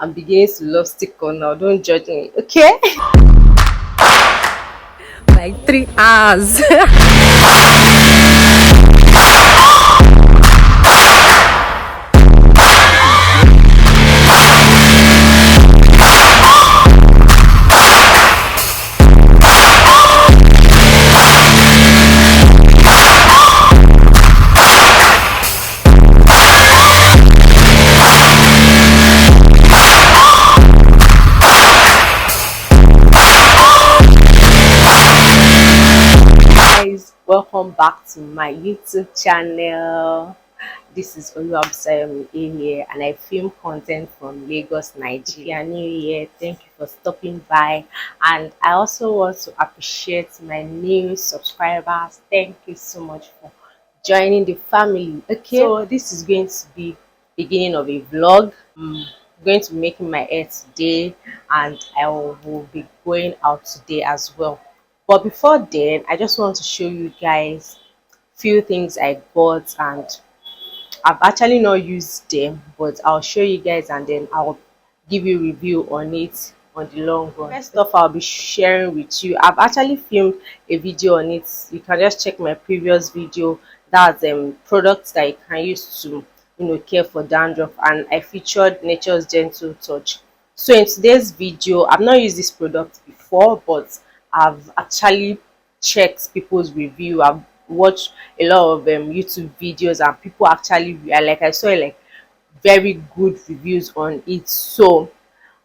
I'm beginning to love stick-on now. Don't judge me, okay? Like 3 hours. Guys, welcome back to my YouTube channel. This is Oluwabusayomi here, and I film content from Lagos, Nigeria. If you are new here, thank you for stopping by. And I also want to appreciate my new subscribers. Thank you so much for joining the family. Okay, so this is going to be beginning of a vlog. I'm going to be making my hair today, and I will be going out today as well. But before then, I just want to show you guys few things I got, and I've actually not used them, but I'll show you guys and then I'll give you review on it on the long run. First off, I'll be sharing with you. I've actually filmed a video on it. You can just check my previous video. That's products that you can use to care for dandruff, and I featured Nature's Gentle Touch. So in today's video, I've not used this product before, but I've actually checked people's review. I've watched a lot of YouTube videos, and people actually like I saw like very good reviews on it. So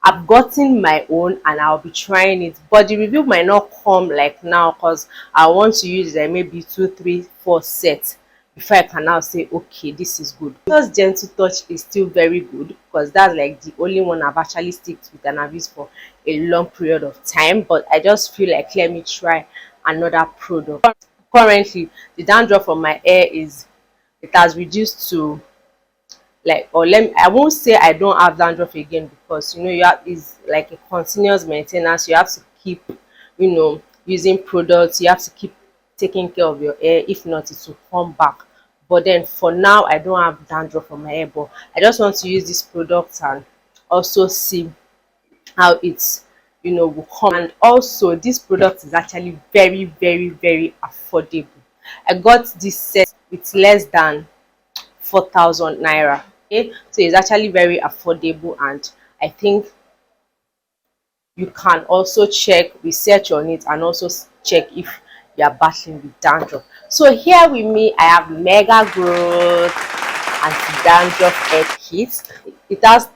I've gotten my own and I'll be trying it, but the review might not come like now because I want to use like maybe 2 3 4 sets before I can now say okay, this is good. Because Gentle Touch is still very good, because that's like the only one I've actually sticked with and I've used for a long period of time. But I just feel like let me try another product. Currently the dandruff on my hair is, it has reduced to like, or let me, I won't say I don't have dandruff again, because you have is like a continuous maintenance. You have to keep using products. You have to keep taking care of your hair, if not it will come back. But then for now I don't have dandruff on my hair, but I just want to use this product and also see how it's will come. And also this product is actually very affordable. I got this set with less than 4,000 naira. Okay, so it's actually very affordable, and I think you can also check research on it and also check if you are battling with dandruff. So here with me I have Mega Growth Anti-Dandruff Hair Kit. It has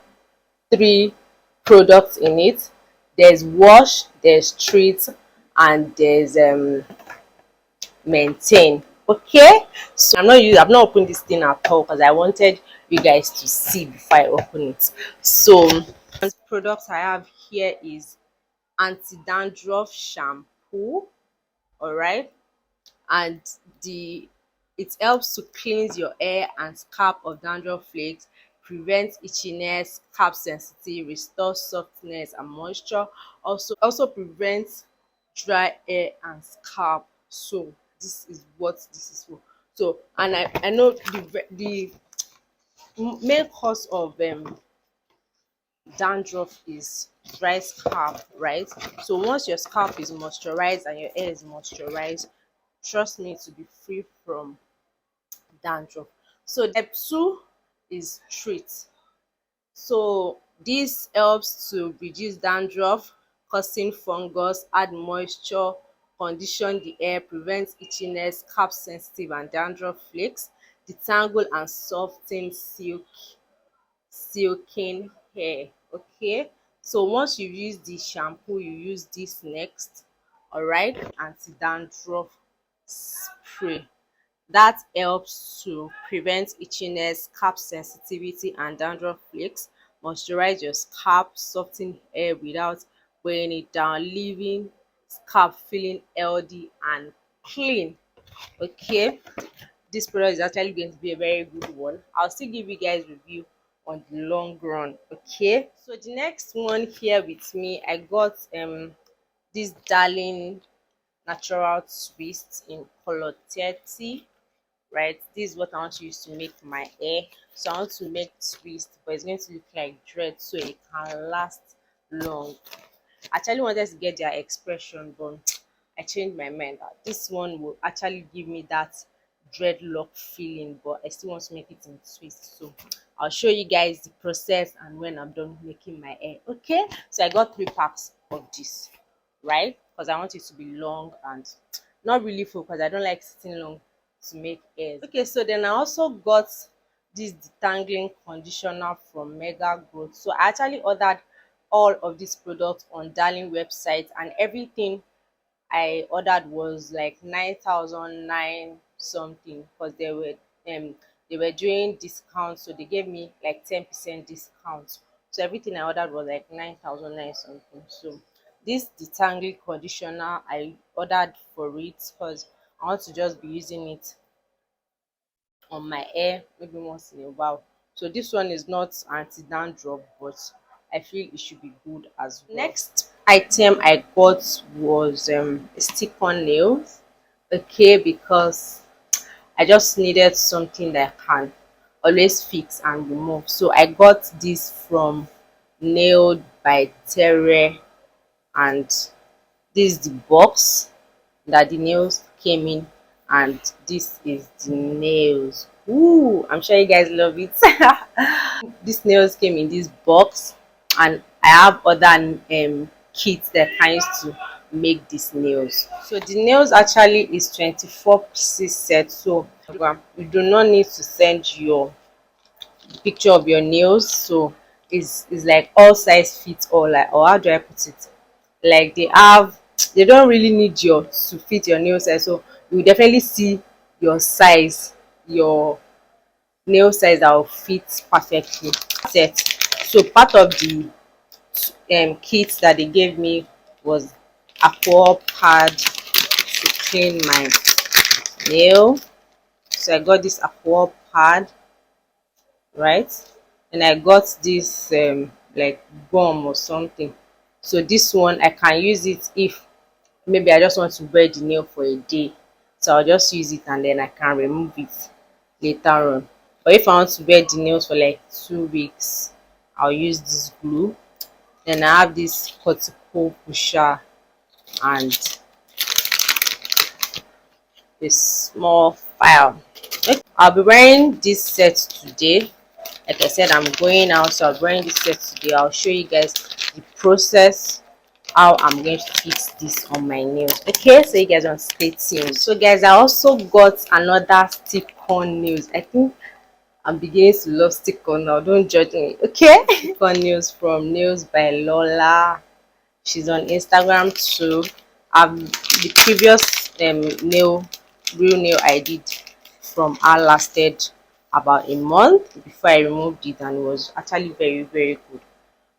3 products in it. There's wash, there's treat, and there's maintain. Okay, so I've not opened this thing at all because I wanted you guys to see before I open it. So the products I have here is anti-dandruff shampoo. All right, and the it helps to cleanse your hair and scalp of dandruff flakes, prevent itchiness, scalp sensitivity, restore softness and moisture, also prevents dry hair and scalp. So this is what this is for. So, and I know the main cause of dandruff is dry scalp, right? So once your scalp is moisturized and your hair is moisturized, trust me, to be free from dandruff. So step 2 is treat. So this helps to reduce dandruff, causing fungus, add moisture, condition the hair, prevent itchiness, scalp sensitive and dandruff flakes, detangle and soften silken hair. Okay, so once you use the shampoo, you use this next. All right, anti-dandruff spray that helps to prevent itchiness, scalp sensitivity and dandruff flakes, moisturize your scalp, soften hair without weighing it down, leaving scalp feeling healthy and clean. Okay, this product is actually going to be a very good one. I'll still give you guys review on the long run. Okay, so the next one here with me, I got this darling natural twist in color 30. right? This is what I want to use to make my hair. So I want to make twist, but it's going to look like dread so it can last long. I actually wanted to get their expression, but I changed my mind. This one will actually give me that dreadlock feeling, but I still want to make it in twist. So I'll show you guys the process and when I'm done making my hair. Okay, so I got 3 packs of this, right? Because I want it to be long and not really full, because I don't like sitting long to make hair. Okay, so then I also got this detangling conditioner from Mega Growth. So I actually ordered all of these products on Darling website, and everything I ordered was like 9,009 something, because they were doing discounts, so they gave me like 10% discount. So everything I ordered was like 9,009 something. So this detangling conditioner I ordered for it because I want to just be using it on my hair maybe once in a while. So this one is not anti-dandruff, but I feel it should be good as well. Next item I got was a stick-on nails. Okay, because I just needed something that I can always fix and remove. So I got this from Nailed by Terre, and this is the box that the nails came in, and this is the nails. Ooh, I'm sure you guys love it. These nails came in this box, and I have other kits that I used to make these nails. So the nails actually is 24 pieces set. So you do not need to send your picture of your nails. So it's like all size fits all, like, or how do I put it, like they don't really need your to fit your nail size. So you will definitely see your size, your nail size that will fit perfectly set. So part of the kit that they gave me was aqua pad to clean my nail. So I got this aqua pad, right? And I got this like gum or something. So this one I can use it if maybe I just want to wear the nail for a day. So I'll just use it and then I can remove it later on. But if I want to wear the nails for like 2 weeks, I'll use this glue. Then I have this cuticle pusher and a small file. I'll be wearing this set today. Like I said, I'm going out, so I'm wearing this set today. I'll show you guys the process, how I'm going to fix this on my nails. Okay, so you guys want to stay tuned. So guys, I also got another stick-on nails. I think I'm beginning to love stick-on now. Don't judge me, okay? Stick-on nails from Nails by Lola. She's on Instagram too. The previous real nail I did from her lasted about a month before I removed it, and it was actually very good.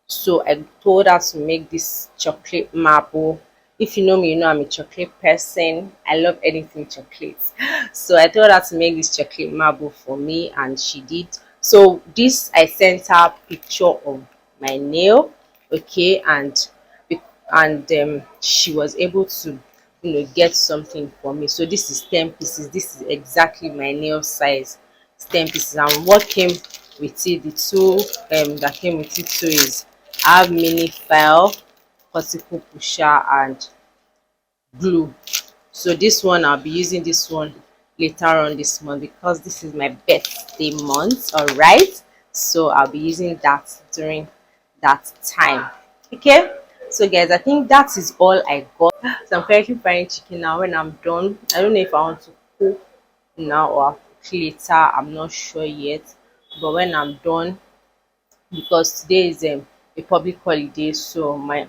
So I told her to make this chocolate marble. If you know me, you know I'm a chocolate person. I love anything chocolate. So I told her to make this chocolate marble for me, and she did. So this, I sent her a picture of my nail, okay, and she was able to get something for me. So this is 10 pieces. This is exactly my nail size. It's 10 pieces, and what came with it, the two that came with it too, is I have mini file, cuticle pusher, and glue. So this one, I'll be using this one later on this month because this is my birthday month. All right, so I'll be using that during that time. Okay, so guys, I think that is all I got. So I'm currently frying chicken now. When I'm done, I don't know if I want to cook now or cook later. I'm not sure yet, but when I'm done, because today is a public holiday, so my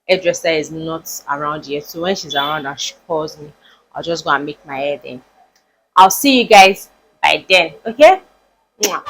hairdresser is not around yet. So when she's around and she calls me, I'll just go and make my hair then. I'll see you guys by then. Okay? Mwah.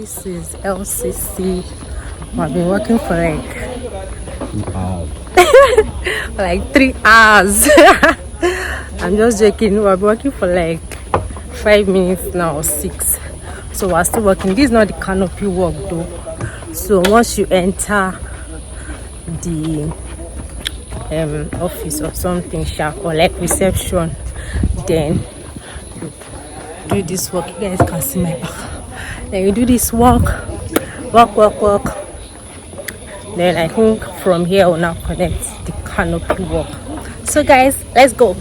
This is LCC. I've been working for like 3 hours. I'm just joking. I've been working for like 5 minutes now or 6. So we're still working. This is not the canopy work though. So once you enter the office or something sharp or like reception, then you do this work. You guys can see my back. Then you do this walk. Then I think from here we'll now connect the canopy walk. So guys, let's go.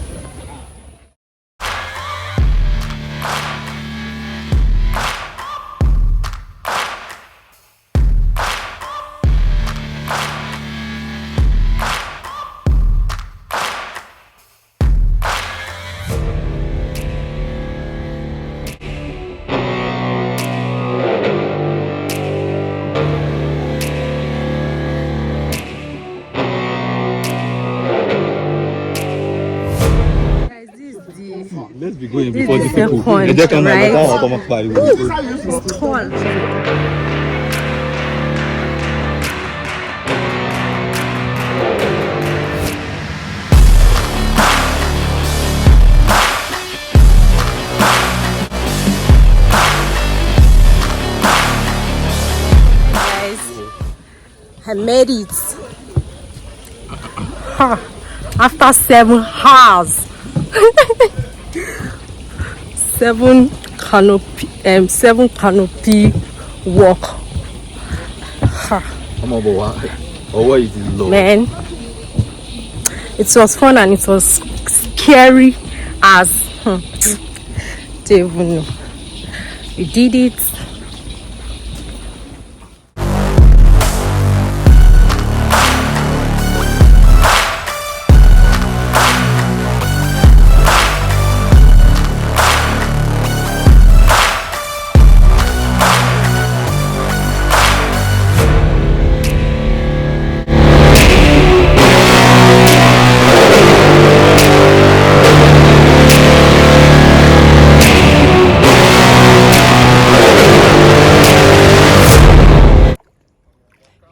Let's be going This before is these the people. point, They come right? and It's tall. I made it. After 7 hours. 7 canopy walk. Man, it was fun and it was scary as don't even know. You did it.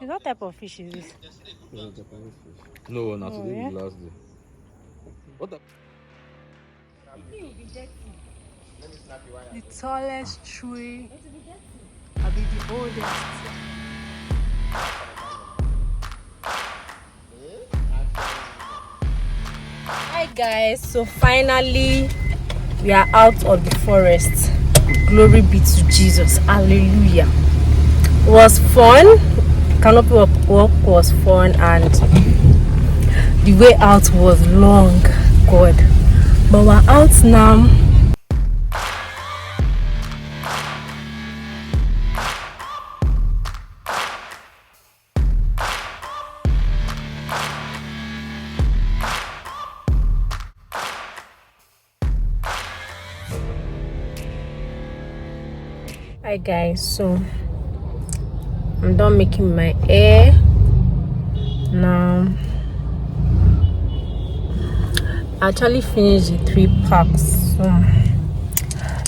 What type of fish is this? No, not today. The last day. What the? The tallest tree. I'll be the oldest. Hi guys, so finally we are out of the forest. Glory be to Jesus. Hallelujah. It was fun. Canopy walk was fun and the way out was long. God, but we're out now. Hi guys, so I'm done making my hair now. I actually finished the 3 packs, so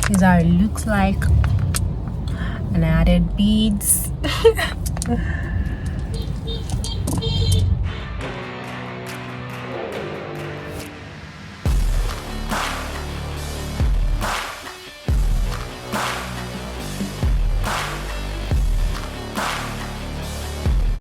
this is how it looks like, and I added beads.